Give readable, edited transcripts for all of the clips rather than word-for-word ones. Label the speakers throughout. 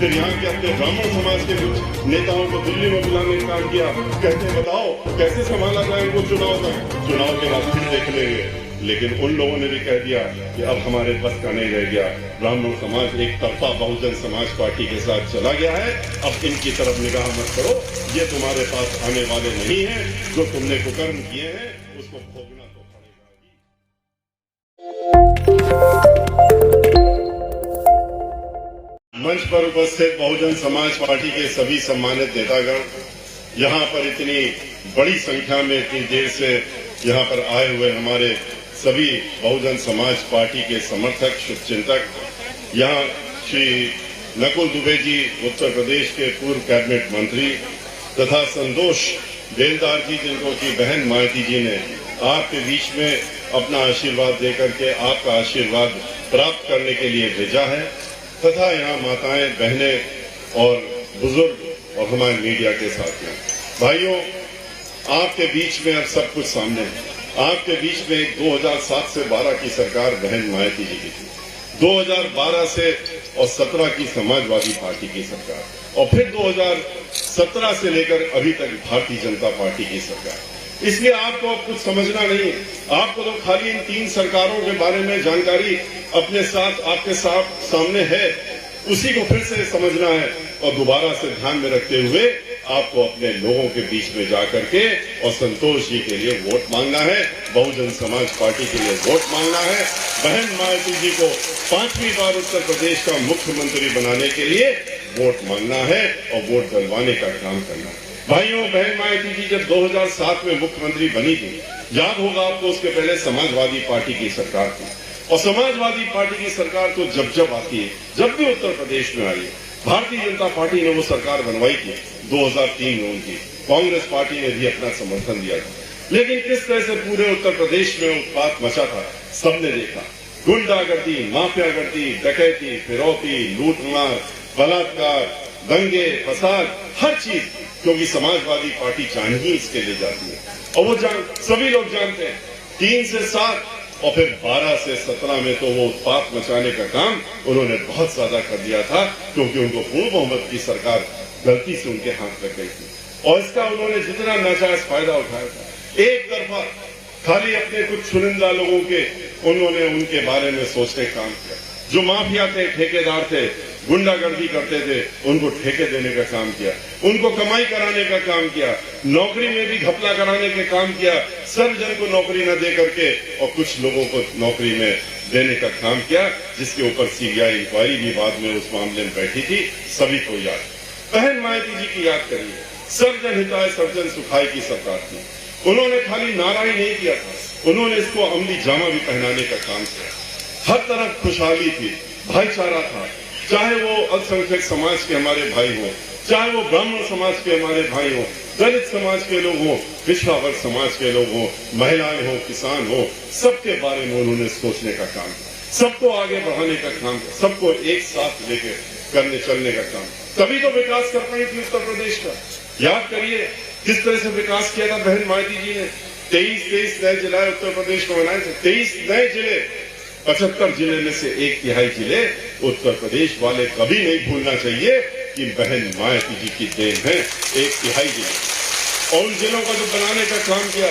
Speaker 1: फिर यहाँ के अपने ब्राह्मण समाज के कुछ नेताओं को दिल्ली में बुलाने का काम किया, कहते बताओ कैसे संभाला जाए वो चुनाव तक, चुनाव के बाद फिर देख लेंगे। लेकिन उन लोगों ने भी कह दिया कि अब हमारे बस का नहीं रह गया, ब्राह्मण समाज एक तरफा बहुजन समाज पार्टी के साथ चला गया है, अब इनकी तरफ निगाह मत करो, ये तुम्हारे पास आने वाले नहीं है, जो तुमने कुकर्म किए हैं उसको भोगना तो पड़ेगा। मंच पर उपस्थित बहुजन समाज पार्टी के सभी सम्मानित नेतागण, यहाँ पर इतनी बड़ी संख्या में इतनी देर से यहाँ पर आए हुए हमारे सभी बहुजन समाज पार्टी के समर्थक, शुभचिंतक, यहाँ श्री नकुल दुबे जी उत्तर प्रदेश के पूर्व कैबिनेट मंत्री तथा संतोष बेलदार जी, जिनको की बहन मायती जी ने आपके बीच में अपना आशीर्वाद देकर के आपका आशीर्वाद प्राप्त करने के लिए भेजा है, तथा यहाँ माताएं, बहनें और बुजुर्ग और हमारे मीडिया के साथ में भाइयों, आपके बीच में अब सब कुछ सामने है। आपके बीच में 2007 से 12 की सरकार बहन मायावती जी की थी, 2012 से और 17 की समाजवादी पार्टी की सरकार, और फिर 2017 से लेकर अभी तक भारतीय जनता पार्टी की सरकार। इसलिए आपको कुछ समझना नहीं, आपको तो खाली इन 3 सरकारों के बारे में जानकारी अपने साथ आपके सामने है, उसी को फिर से समझना है और दोबारा से ध्यान में रखते हुए आपको अपने लोगों के बीच में जाकर के और संतोष जी के लिए वोट मांगना है, बहुजन समाज पार्टी के लिए वोट मांगना है, बहन मायावती जी को 5वीं बार उत्तर प्रदेश का मुख्यमंत्री बनाने के लिए वोट मांगना है और वोट डलवाने का काम करना है। भाइयों, बहन मायावती जी जब 2007 में मुख्यमंत्री बनी थी, याद होगा आपको, उसके पहले समाजवादी पार्टी की सरकार थी, और समाजवादी पार्टी की सरकार तो जब आती है, जब भी उत्तर प्रदेश में आई है, भारतीय जनता पार्टी ने वो सरकार बनवाई थी 2003 में उनकी, कांग्रेस पार्टी ने भी अपना समर्थन दिया था। लेकिन किस तरह से पूरे उत्तर प्रदेश में उत्पात मचा था, सबने देखा। गुंडागर्दी, माफियागर्दी, डकैती, फिरौती, लूटमार, बलात्कार, दंगे, फसाद, हर चीज, क्योंकि समाजवादी पार्टी जान ही इसके लिए जाती है, और वो सभी लोग जानते हैं। 3 से 7 और फिर 12 से 17 में तो वो उत्पात मचाने का काम उन्होंने बहुत ज्यादा कर दिया था, क्योंकि उनको पूर्ण बहुमत की सरकार गलती से उनके हाथ लग गई थी, और इसका उन्होंने जितना नाजायज फायदा उठाया था, एक तरफा खाली अपने कुछ चुनिंदा लोगों के उन्होंने उनके बारे में सोचने का काम किया। जो माफिया थे, ठेकेदार थे, गुंडागर्दी करते थे, उनको ठेके देने का काम किया, उनको कमाई कराने का काम किया, नौकरी में भी घपला कराने का काम किया, सब जन को नौकरी न दे करके और कुछ लोगों को नौकरी में देने का काम किया, जिसके ऊपर सीबीआई इंक्वायरी भी बाद में उस मामले में बैठी थी, सभी को याद। बहन मायावती जी की याद करिए, सर्वजन हिताय सर्वजन सुखाय की सरकार थी। उन्होंने खाली नारा ही नहीं किया था, उन्होंने इसको अमली जामा भी पहनाने का काम किया। हर तरफ खुशहाली थी, भाईचारा था, चाहे वो अल्पसंख्यक समाज के हमारे भाई हो, चाहे वो ब्राह्मण समाज के हमारे भाई हो, दलित समाज के लोग हो, पिछड़ा वर्ग समाज के लोग हो, महिलाएं हो, किसान हो, सबके बारे में उन्होंने सोचने का काम, सबको आगे बढ़ाने का काम, सबको एक साथ लेकर करने चलने का काम, तभी तो विकास कर पाई थी उत्तर प्रदेश का। याद करिए किस तरह से विकास किया था बहन मायावती जी ने। 23 नए जिला उत्तर प्रदेश को बनाए थे, 23 नए जिले, 75 जिले में से 1/3 जिले उत्तर प्रदेश वाले कभी नहीं भूलना चाहिए कि बहन मायावती जी की देन है 1/3 जिले, और उन जिलों का जो बनाने का काम किया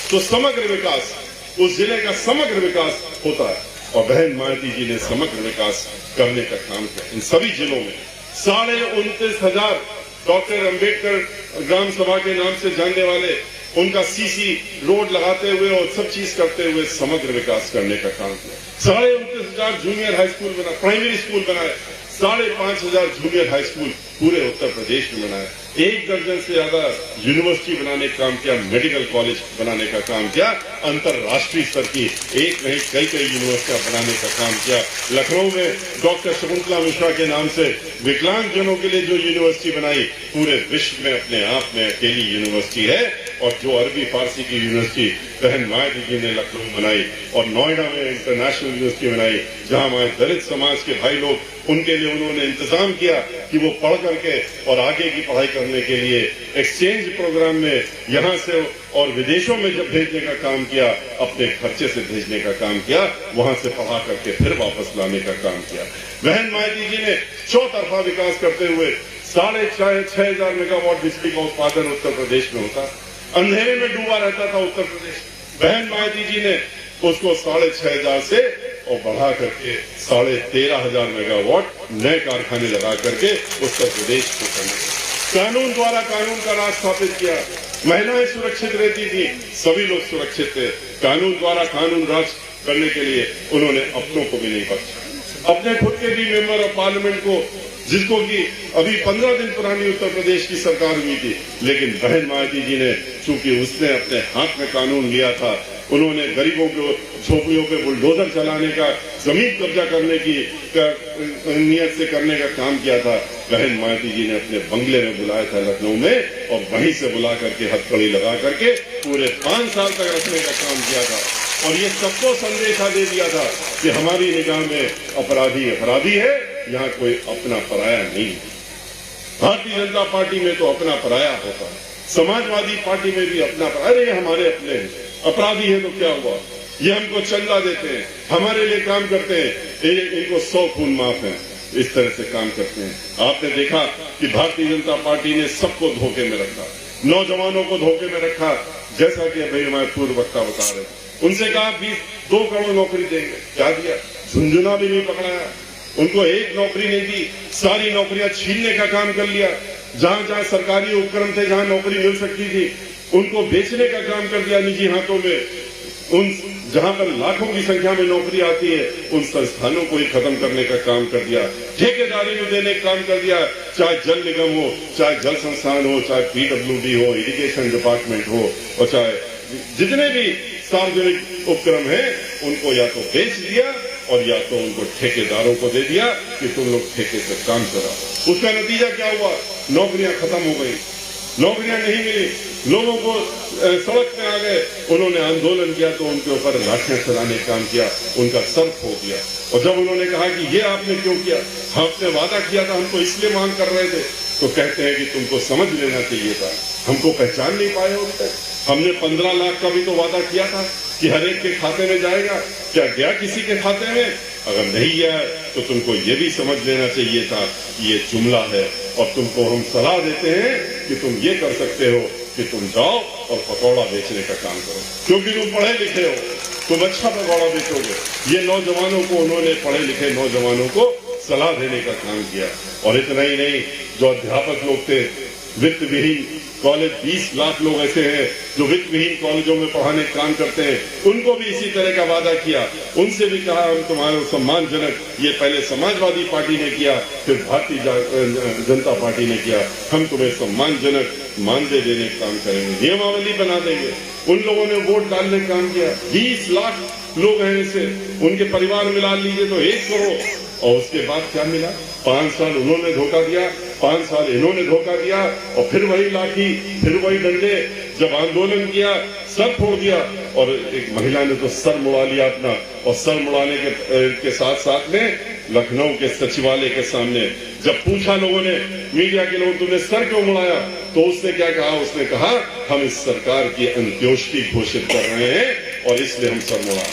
Speaker 1: तो समग्र विकास, उस जिले का समग्र विकास होता है, और बहन मायावती जी ने समग्र विकास करने का काम किया। इन सभी जिलों में 29,500 डॉक्टर अंबेडकर ग्राम सभा के नाम से जानने वाले, उनका सीसी रोड लगाते हुए और सब चीज करते हुए समग्र विकास करने का काम किया। 29,500 जूनियर हाई स्कूल बनाए, प्राइमरी स्कूल बनाए, 5,500 जूनियर हाई स्कूल पूरे उत्तर प्रदेश में बनाए, 1 दर्जन से ज्यादा यूनिवर्सिटी बनाने का काम किया, मेडिकल कॉलेज बनाने का काम किया, अंतरराष्ट्रीय स्तर की एक नहीं कई यूनिवर्सिटियां बनाने का काम किया। लखनऊ में डॉक्टर शकुंतला मिश्रा के नाम से विकलांग जनों के लिए जो यूनिवर्सिटी बनाई, पूरे विश्व में अपने आप में अकेली यूनिवर्सिटी है, और जो अरबी फारसी की यूनिवर्सिटी बहन मायावती जी ने लखनऊ बनाई और नोएडा में इंटरनेशनल यूनिवर्सिटी बनाई, जहां हमारे दलित समाज के भाई लोग उनके लिए उन्होंने इंतजाम किया कि वो पढ़ करके और आगे की पढ़ाई करने के लिए एक्सचेंज प्रोग्राम में यहाँ से और विदेशों में जब भेजने का काम किया, अपने खर्चे से भेजने का काम किया, वहां से पढ़ा करके फिर वापस लाने का काम किया। बहन मायावती जी ने चौतरफा विकास करते हुए 6,500 मेगावाट बिजली का उत्पादन उत्तर प्रदेश में होता, अंधेरे में डूबा रहता था उत्तर प्रदेश। बहन मायावती जी ने उसको 6,500 से और बढ़ा करके 13,500 मेगावाट नए कारखाने लगा करके उत्तर प्रदेश को करने, कानून द्वारा कानून का राज स्थापित किया। महिलाएं सुरक्षित रहती थी, सभी लोग सुरक्षित थे। कानून द्वारा कानून राज करने के लिए उन्होंने अपनों को भी नहीं बख्शा, अपने खुद के भी मेंबर ऑफ पार्लियामेंट को, जिसको कि अभी 15 दिन पुरानी उत्तर प्रदेश की सरकार हुई थी, लेकिन बहन मायावती जी ने, चूंकि उसने अपने हाथ में कानून लिया था, उन्होंने गरीबों को झोपड़ियों पे बुलडोजर चलाने का, जमीन कब्जा करने की नियत से करने का काम किया था। बहन मायावती जी ने अपने बंगले में बुलाया था लखनऊ में, और वहीं से बुला करके हथकड़ी लगा करके पूरे 5 साल तक रखने का काम किया था। और ये सबको संदेशा दे दिया था कि हमारी निगाह में अपराधी अपराधी है, यहाँ कोई अपना पराया नहीं। भारतीय जनता पार्टी में तो अपना पराया होता है, समाजवादी पार्टी में भी अपना पराया। अरे आपने अपने हैं, अपराधी है तो क्या हुआ, ये हमको चंदा देते हैं, हमारे लिए काम करते हैं, इनको 100 खून माफ है, इस तरह से काम करते हैं। आपने देखा कि भारतीय जनता पार्टी ने सबको धोखे में रखा, नौजवानों को धोखे में रखा। जैसा कि अभी हमारे पूर्व वक्ता बता रहे, उनसे कहा 2 करोड़ नौकरी देंगे, क्या दिया? झुंझुना भी नहीं पकड़ाया, उनको एक नौकरी नहीं दी, सारी नौकरियां छीनने का काम कर लिया। जहां जहां सरकारी उपक्रम थे, जहां नौकरी मिल सकती थी, उनको बेचने का काम कर दिया निजी हाथों में। उन जहां पर लाखों की संख्या में नौकरी आती है, उन संस्थानों को ही खत्म करने का काम कर दिया, ठेकेदारी में देने का काम कर दिया। चाहे जल निगम हो, चाहे जल संस्थान हो, चाहे PWD हो, इरिगेशन डिपार्टमेंट हो, और चाहे जितने भी सार्वजनिक उपक्रम है, उनको या तो बेच दिया और या तो उनको ठेकेदारों को दे दिया कि तुम लोग ठेके से काम कराओ। उसका नतीजा क्या हुआ? नौकरियां खत्म हो गई, नौकरियां नहीं मिली, लोगों को सड़क पे आ गए। उन्होंने आंदोलन किया तो उनके ऊपर लाठियां चलाने का काम किया, उनका सर खो दिया। और जब उन्होंने कहा कि ये आपने क्यों किया, आपने वादा किया था, हम तो इसलिए मांग कर रहे थे, तो कहते हैं कि तुमको समझ लेना चाहिए था, हमको पहचान नहीं पाए उस तक। हमने 15 लाख का भी तो वादा किया था कि हर एक के खाते में जाएगा, क्या गया किसी के खाते में? अगर नहीं गया तो तुमको ये भी समझ लेना चाहिए था कि ये जुमला है, और तुमको हम सलाह देते हैं कि तुम ये कर सकते हो कि तुम जाओ और पकौड़ा बेचने का काम करो, क्योंकि तुम पढ़े लिखे हो, तुम अच्छा पकौड़ा बेचोगे। ये नौजवानों को, उन्होंने पढ़े लिखे नौजवानों को सलाह देने का काम किया। और इतना ही नहीं, जो अध्यापक लोग थे, वित्त विहीन कॉलेज, 20 लाख लोग ऐसे हैं जो वित्त विहीन कॉलेजों में पढ़ाने का काम करते हैं, उनको भी इसी तरह का वादा किया। उनसे भी कहा हम तुम्हारे सम्मानजनक, ये पहले समाजवादी पार्टी ने किया, फिर भारतीय जनता पार्टी ने किया, हम तुम्हें सम्मानजनक मानदेय देने का काम करेंगे, नियमावली बना देंगे। उन लोगों ने वोट डालने का काम किया। 20 लाख लोग हैं ऐसे, उनके परिवार मिला लीजिए तो 1 करोड़। और उसके बाद क्या मिला? 5 साल उन्होंने धोखा दिया, 5 साल इन्होंने धोखा दिया, और फिर वही लाठी, फिर वही डंडे। जब आंदोलन किया, सर फोड़ दिया, और एक महिला ने तो सर मुड़ा लिया अपना, और सर मुड़ाने के साथ साथ में लखनऊ के सचिवालय के सामने जब पूछा लोगों ने, मीडिया के लोगों, तुमने सर क्यों मुड़ाया, तो उसने क्या कहा? उसने कहा हम इस सरकार की अंत्योष्टि घोषित कर रहे हैं और इसलिए हम सर मुड़ा।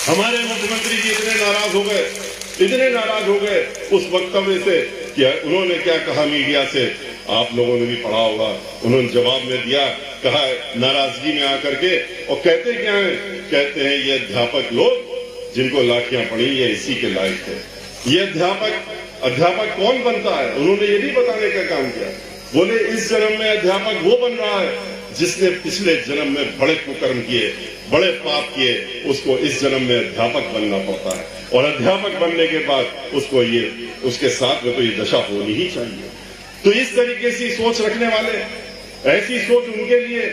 Speaker 1: हमारे मुख्यमंत्री जी इतने नाराज हो गए, इतने नाराज हो गए उस वक्तव्य से कि उन्होंने क्या कहा मीडिया से, आप लोगों ने भी पढ़ा होगा, उन्होंने जवाब में दिया, कहा नाराजगी में आकर के, और कहते क्या है? कहते हैं ये अध्यापक लोग जिनको लाठियां पड़ी, ये इसी के लायक है। ये अध्यापक कौन बनता है, उन्होंने ये भी बताने का काम किया। बोले इस जन्म में अध्यापक वो बन रहा है जिसने पिछले जन्म में बड़े कुकर्म किए, बड़े पाप किए, उसको इस जन्म में अध्यापक बनना पड़ता है। और अध्यापक बनने के बाद उसको ये, उसके साथ में तो ये दशा होनी ही चाहिए। तो इस तरीके से सोच रखने वाले, ऐसी सोच उनके लिए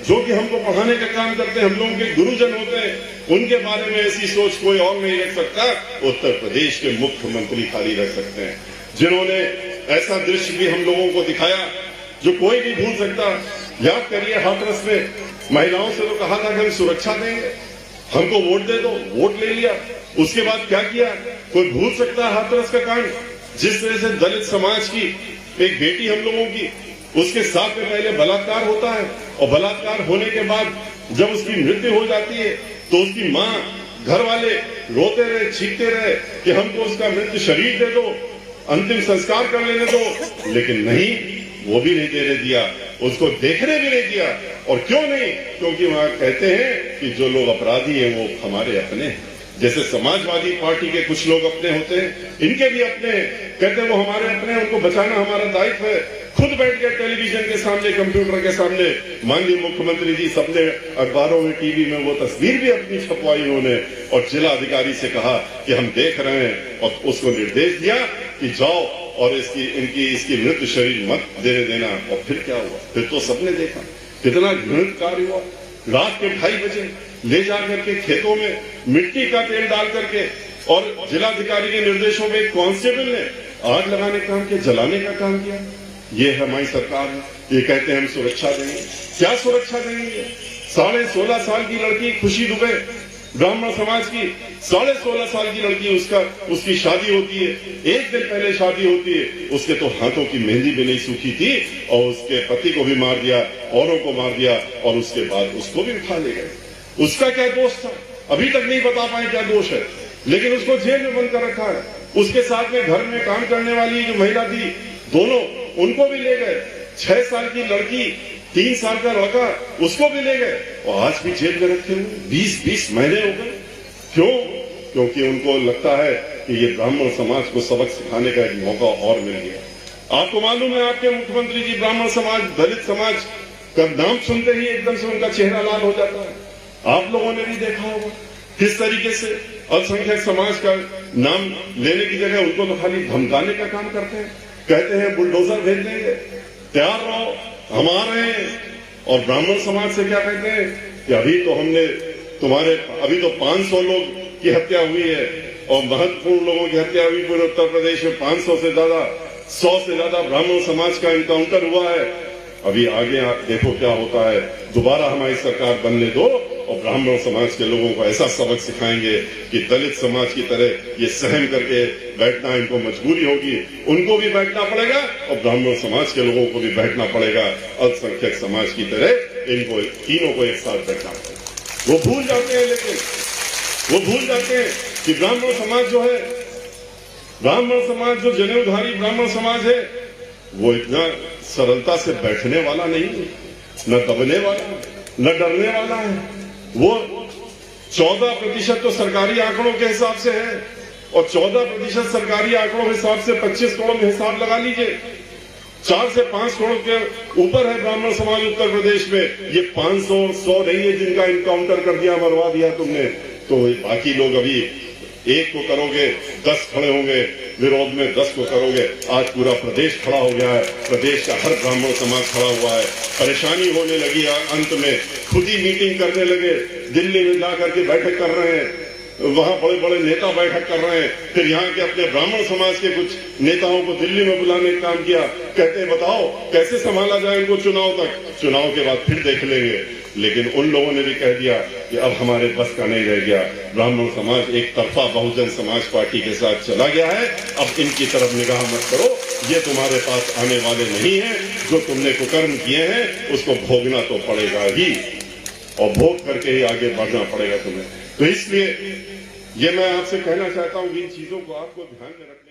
Speaker 1: जो कि हमको पढ़ाने का काम करते हैं, हम लोगों के गुरुजन होते हैं, उनके बारे में ऐसी सोच कोई और नहीं रख सकता। उत्तर प्रदेश के मुख्यमंत्री खाली रख सकते हैं, जिन्होंने ऐसा दृश्य भी हम लोगों को दिखाया जो कोई नहीं भूल सकता। याद करिए हाथरस में महिलाओं से तो कहा था कि हम सुरक्षा देंगे, हमको वोट दे दो, वोट ले लिया। उसके बाद क्या किया? कोई भूल सकता है हाथरस का कांड? जिस तरह से दलित समाज की एक बेटी हम लोगों की, उसके साथ में पहले बलात्कार होता है और बलात्कार होने के बाद जब उसकी मृत्यु हो जाती है तो उसकी माँ, घर वाले रोते रहे, चीखते रहे कि हमको उसका मृत्यु शरीर दे दो, अंतिम संस्कार कर लेने दो, लेकिन नहीं, वो भी नहीं देने दिया, उसको देखने भी नहीं दिया। और क्यों नहीं? क्योंकि वहां कहते हैं कि जो लोग अपराधी हैं वो हमारे अपने हैं। जैसे समाजवादी पार्टी के कुछ लोग अपने होते हैं, इनके भी अपने हैं, कहते हैं वो हमारे अपने हैं, उनको बचाना हमारा दायित्व है। खुद बैठ के टेलीविजन के सामने, कंप्यूटर के सामने माननीय मुख्यमंत्री जी सबने अखबारों में, टीवी में वो तस्वीर भी अपनी छपवाई उन्होंने और जिला अधिकारी से कहा कि हम देख रहे हैं, और उसको निर्देश दिया कि जाओ और इसकी मृत्यु शरीर मत देने देना। और फिर क्या हुआ? फिर तो सबने देखा कितना घृणित कार्य हुआ। रात के 2:30 बजे ले जाकर के खेतों में मिट्टी का तेल डाल करके और जिलाधिकारी के निर्देशों में एक कांस्टेबल ने आग लगाने का काम किया, जलाने का काम किया। ये हमारी सरकार है। ये कहते हैं हम सुरक्षा देंगे। क्या सुरक्षा देंगे? 16.5 साल की लड़की खुशी दुबे, ब्राह्मण समाज की 16.5 साल की लड़की, उसकी शादी होती है, एक दिन पहले शादी होती है, उसके तो हाथों की मेहंदी भी नहीं सूखी थी और उसके पति को भी मार दिया, औरों को मार दिया और उसके बाद उसको भी उठा ले गए। उसका क्या दोष था? अभी तक नहीं बता पाए क्या दोष है, लेकिन उसको जेल में बंद कर रखा है। उसके साथ में घर में काम करने वाली जो महिला थी, दोनों, उनको भी ले गए। 6 साल की लड़की, 3 साल का लड़का, उसको भी ले गए और आज भी जेल में रखे हुए 20-20 महीने हो गए। क्यों? क्योंकि उनको लगता है कि ये ब्राह्मण समाज को सबक सिखाने का एक मौका और मिल गया। आपको मालूम है, आपके मुख्यमंत्री जी ब्राह्मण समाज, दलित समाज का नाम सुनते ही एकदम से उनका चेहरा लाल हो जाता है। आप लोगों ने भी देखा होगा किस तरीके से अल्पसंख्यक समाज का नाम लेने की जगह उनको तो खाली धमकाने का काम करते हैं। कहते हैं बुलडोजर भेज देंगे, तैयार रहो, हम आ रहे हैं। और ब्राह्मण समाज से क्या कहते हैं कि अभी तो 500 लोग की हत्या हुई है और महत्वपूर्ण लोगों की हत्या हुई पूरे उत्तर प्रदेश में। 500 से ज्यादा, 100 से ज्यादा ब्राह्मण समाज का इनकाउंटर हुआ है। अभी आगे आप देखो क्या होता है। दोबारा हमारी सरकार बनने दो और ब्राह्मण समाज के लोगों को ऐसा सबक सिखाएंगे कि दलित समाज की तरह ये सहन करके बैठना इनको मजबूरी होगी, उनको भी बैठना पड़ेगा और ब्राह्मण समाज के लोगों को भी बैठना पड़ेगा। अल्पसंख्यक समाज की तरह इनको तीनों को एक साथ बैठना पड़ेगा। वो भूल जाते हैं, लेकिन वो भूल जाते हैं कि ब्राह्मण समाज जो है, ब्राह्मण समाज जो जनेऊधारी ब्राह्मण समाज है, वो इतना सरलता से बैठने वाला नहीं है, न दबने वाला, न डरने वाला है। वो 14% तो सरकारी आंकड़ों के हिसाब से है और 14% सरकारी आंकड़ों के हिसाब से 25 करोड़ में हिसाब लगा लीजिए। 4 से 5 करोड़ के ऊपर है ब्राह्मण समाज उत्तर प्रदेश में। ये 500-100 नहीं है जिनका इनकाउंटर कर दिया, मरवा दिया तुमने। तो बाकी लोग अभी एक को करोगे 10 खड़े होंगे विरोध में, 10 को करोगे। आज पूरा प्रदेश खड़ा हो गया है, प्रदेश का हर ब्राह्मण समाज खड़ा हुआ है। परेशानी होने लगी, अंत में खुद ही मीटिंग करने लगे, दिल्ली में जाकर के बैठक कर रहे हैं, वहां बड़े बड़े नेता बैठक कर रहे हैं। फिर यहाँ के अपने ब्राह्मण समाज के कुछ नेताओं को दिल्ली में बुलाने का काम किया। कहते हैं बताओ कैसे संभाला जाए इनको चुनाव तक, चुनाव के बाद फिर देख लेंगे। लेकिन उन लोगों ने भी कह दिया कि अब हमारे बस का नहीं रह गया, ब्राह्मण समाज एक तरफा बहुजन समाज पार्टी के साथ चला गया है, अब इनकी तरफ निगाह मत करो, ये तुम्हारे पास आने वाले नहीं है। जो तुमने कुकर्म किए हैं उसको भोगना तो पड़ेगा ही और भोग करके ही आगे बढ़ना पड़ेगा तुम्हें। तो इसलिए ये मैं आपसे कहना चाहता हूं, इन चीजों को आपको ध्यान में रखना